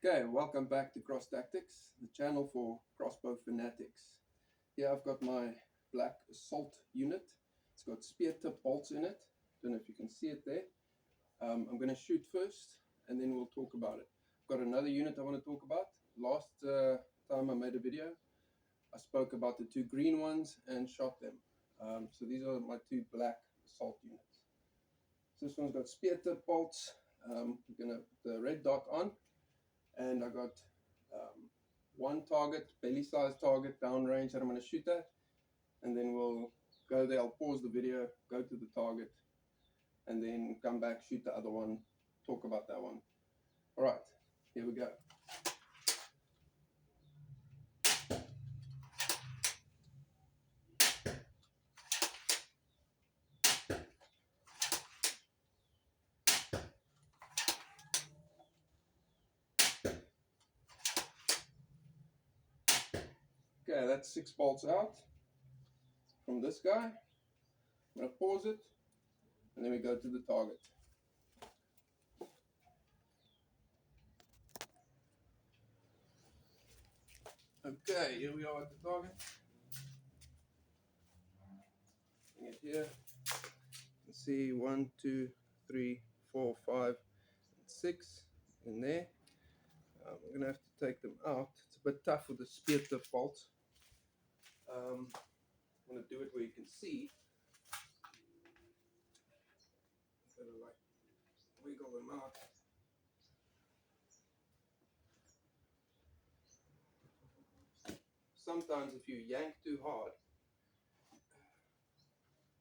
Okay, welcome back to Cross Tactics, the channel for crossbow fanatics. Here I've got my black assault unit. It's got spear tip bolts in it. Don't know if you can see it there. I'm going to shoot first and then we'll talk about it. I've got another unit I want to talk about. Last time I made a video, I spoke about the two green ones and shot them. So these are my two black assault units. So this one's got spear tip bolts. I'm going to put the red dot on. And I got one target, belly size target, downrange that I'm going to shoot at, and then we'll go there. I'll pause the video, go to the target, and then come back, shoot the other one, talk about that one. All right, here we go. Okay, that's 6 bolts out from this guy. I'm going to pause it, and then we go to the target. Okay, here we are at the target. Bring it here. You can see 1, 2, 3, 4, 5, 6 in there. I'm going to have to take them out. It's a bit tough with the spear tip bolt. I'm going to do it where you can see. I'm going to like wiggle them out. Sometimes if you yank too hard,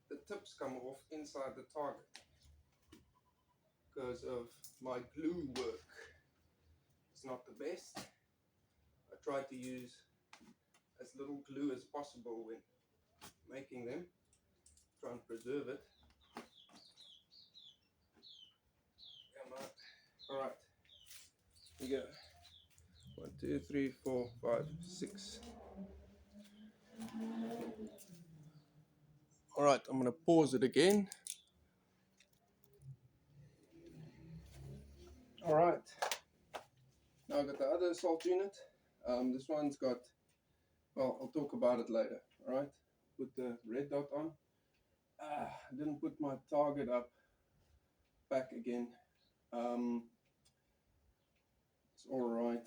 the tips come off inside the target because of my glue work. It's not the best. I try to use as little glue as possible when making them, try and preserve it. Come on. Alright, here you go. 1, 2, 3, 4, 5, 6. Alright, I'm going to pause it again. Alright, now I've got the other assault unit. This one's got, well, I'll talk about it later. Alright, put the red dot on. I didn't put my target up back again. It's alright.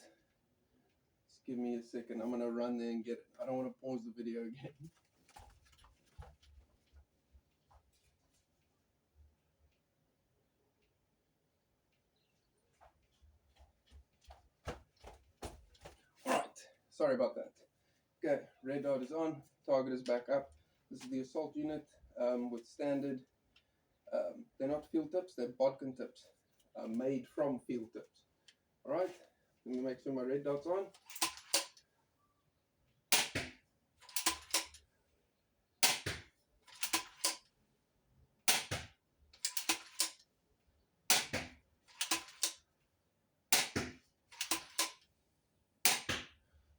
Just give me a second. I'm going to run there and get it. I don't want to pause the video again. Alright, sorry about that. Okay, red dot is on, target is back up. This is the assault unit with standard, they're not field tips, they're bodkin tips, made from field tips. Alright, let me make sure my red dot's on.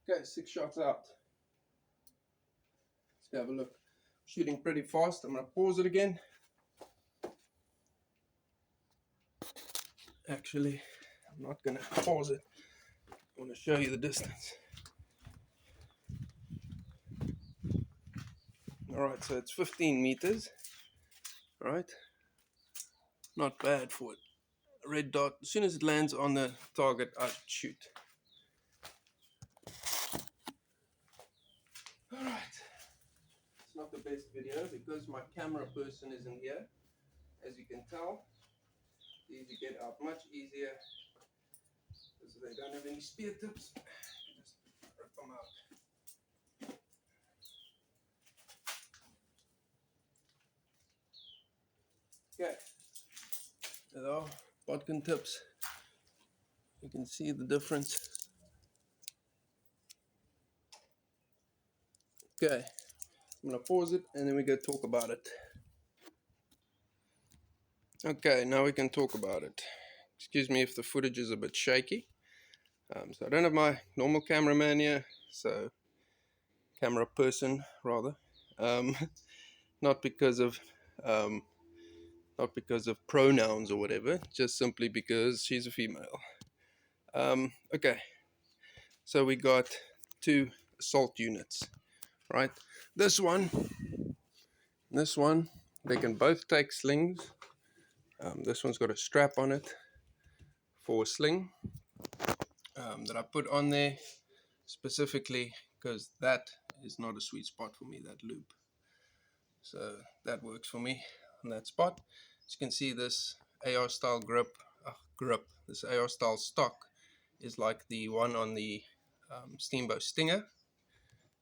Okay, 6 shots out. Let's have a look. Shooting pretty fast. I'm going to pause it again. Actually, I'm not going to pause it. I want to show you the distance. Alright, so it's 15 meters. Alright, not bad for it. Red dot, as soon as it lands on the target, I shoot. Alright, it's not the best video because my camera person isn't here. As you can tell, these get out much easier because they don't have any spear tips. Just rip them out. Okay, there are bodkin tips. You can see the difference. Okay, I'm going to pause it and then we go talk about it. Okay, now we can talk about it. Excuse me if the footage is a bit shaky. So I don't have my normal cameraman here, so camera person rather. Not because of pronouns or whatever, just simply because she's a female. Okay, so we got two assault units, right? This one, they can both take slings. This one's got a strap on it for a sling that I put on there specifically because that is not a sweet spot for me, that loop. So that works for me on that spot. As you can see, this AR style this AR style stock is like the one on the Steamboat Stinger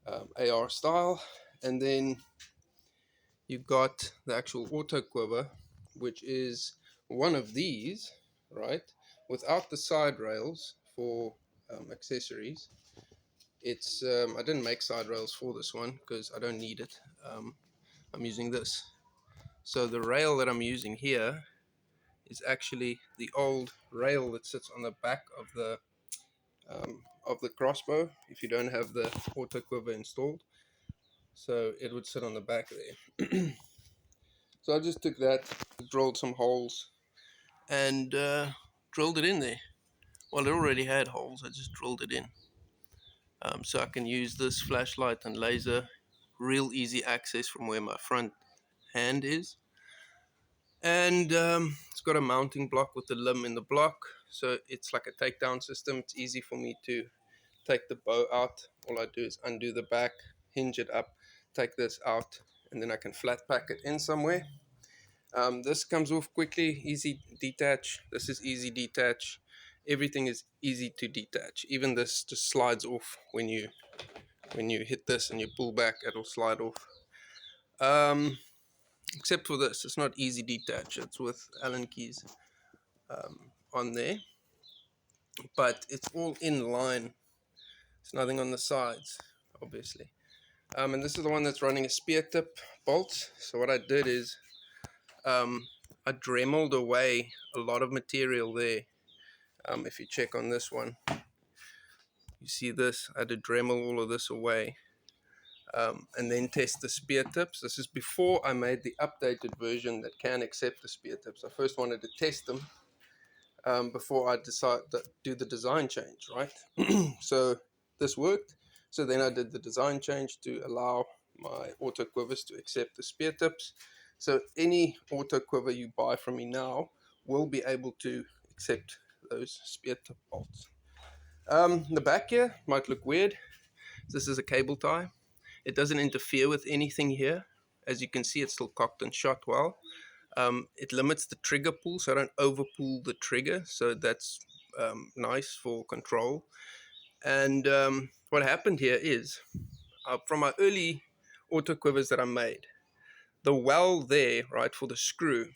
AR style. And then you've got the actual auto quiver, which is one of these, right? Without the side rails for accessories. It's I didn't make side rails for this one because I don't need it. I'm using this. So the rail that I'm using here is actually the old rail that sits on the back of the crossbow if you don't have the auto quiver installed. So it would sit on the back there. So I just took that, drilled some holes, and drilled it in there. Well, it already had holes. I just drilled it in, so I can use this flashlight and laser. Real easy access from where my front hand is. And it's got a mounting block with the limb in the block, so it's like a takedown system. It's easy for me to take the bow out. All I do is undo the back, hinge it up, take this out, and then I can flat pack it in somewhere. This comes off quickly, easy detach. This is easy detach. Everything is easy to detach. Even this just slides off when you hit this and you pull back, it'll slide off. Except for this, it's not easy detach. It's with Allen keys on there, but it's all in line. There's nothing on the sides, obviously. And this is the one that's running a spear tip bolt. So what I did is I dremeled away a lot of material there. If you check on this one, you see this. I had to dremel all of this away. And then test the spear tips. This is before I made the updated version that can accept the spear tips. I first wanted to test them before I decide to do the design change, right? So this worked. So then I did the design change to allow my auto quivers to accept the spear tips. So any auto quiver you buy from me now will be able to accept those spear tip bolts. The back here might look weird. This is a cable tie. It doesn't interfere with anything here. As you can see, it's still cocked and shot well. It limits the trigger pull, so I don't overpull the trigger. So that's nice for control. And what happened here is, from my early auto quivers that I made, the well there, right, for the screw,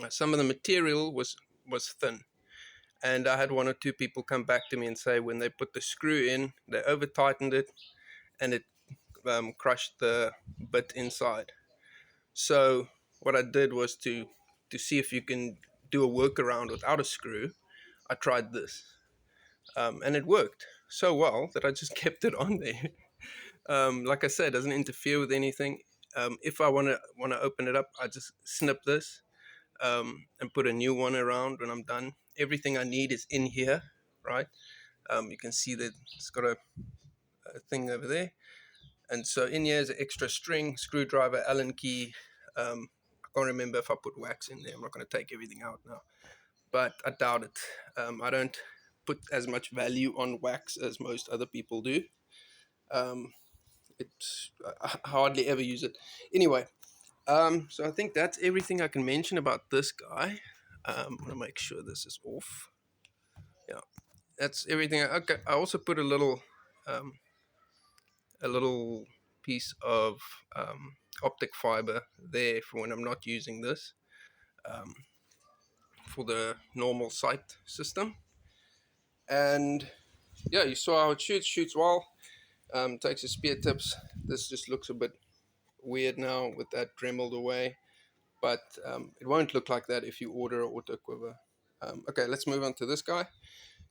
some of the material was thin. And I had one or two people come back to me and say when they put the screw in, they over tightened it and it crushed the bit inside. So what I did was to see if you can do a workaround without a screw. I tried this, and it worked so well that I just kept it on there. Like I said, it doesn't interfere with anything. If I want to open it up, I just snip this and put a new one around when I'm done. Everything I need is in here, right? You can see that it's got a thing over there. And so in here is an extra string, screwdriver, Allen key. I can't remember if I put wax in there. I'm not going to take everything out now, but I doubt it. I don't put as much value on wax as most other people do. I hardly ever use it. Anyway, so I think that's everything I can mention about this guy. I'm going to make sure this is off. Yeah, that's everything. Okay, I also put a little piece of optic fiber there for when I'm not using this for the normal sight system. And yeah, you saw how it shoots well. Takes the spear tips. This just looks a bit weird now with that dremeled away, but it won't look like that if you order an auto quiver. Okay, let's move on to this guy.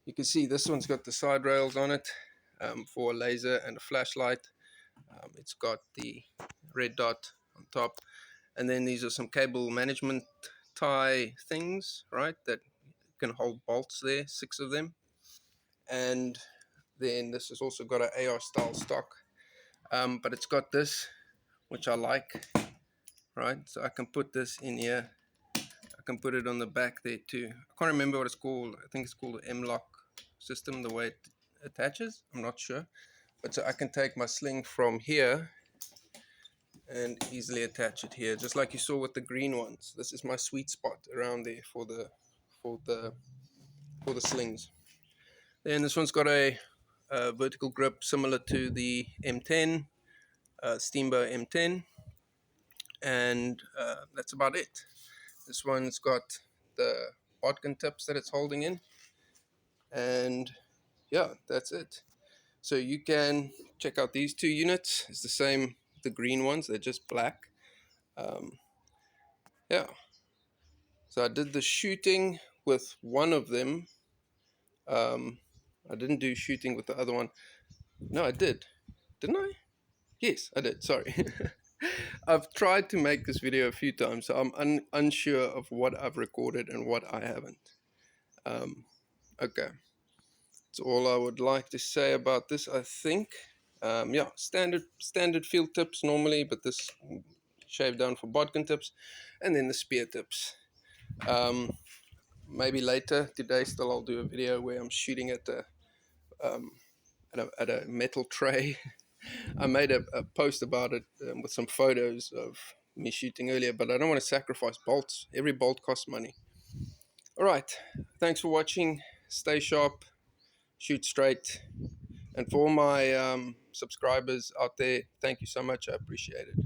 You can see this one's got the side rails on it for a laser and a flashlight. It's got the red dot on top, and then these are some cable management tie things, right, that can hold bolts there, 6 of them. and then this has also got an AR style stock, but it's got this, which I like, right? So I can put this in here. I can put it on the back there too. I can't remember what it's called. I think it's called the M-lock system, the way it attaches. I'm not sure. But so I can take my sling from here and easily attach it here, just like you saw with the green ones. This is my sweet spot around there for the slings. Then this one's got a vertical grip similar to the M10, Steamboat M10, and that's about it. This one's got the bodkin tips that it's holding in, and yeah, that's it. So you can check out these two units. It's the same, the green ones, they're just black. Yeah, so I did the shooting with one of them. I didn't do shooting with the other one. No, I didn't I? Yes, I did, sorry. I've tried to make this video a few times, so I'm unsure of what I've recorded and what I haven't. Okay, that's all I would like to say about this, I think. Yeah, standard field tips normally, but this shaved down for bodkin tips, and then the spear tips. Maybe later today still I'll do a video where I'm shooting at a metal tray. I made a post about it with some photos of me shooting earlier, but I don't want to sacrifice bolts. Every bolt costs money. All right, thanks for watching. Stay sharp, shoot straight, and for all my subscribers out there, thank you so much. I appreciate it.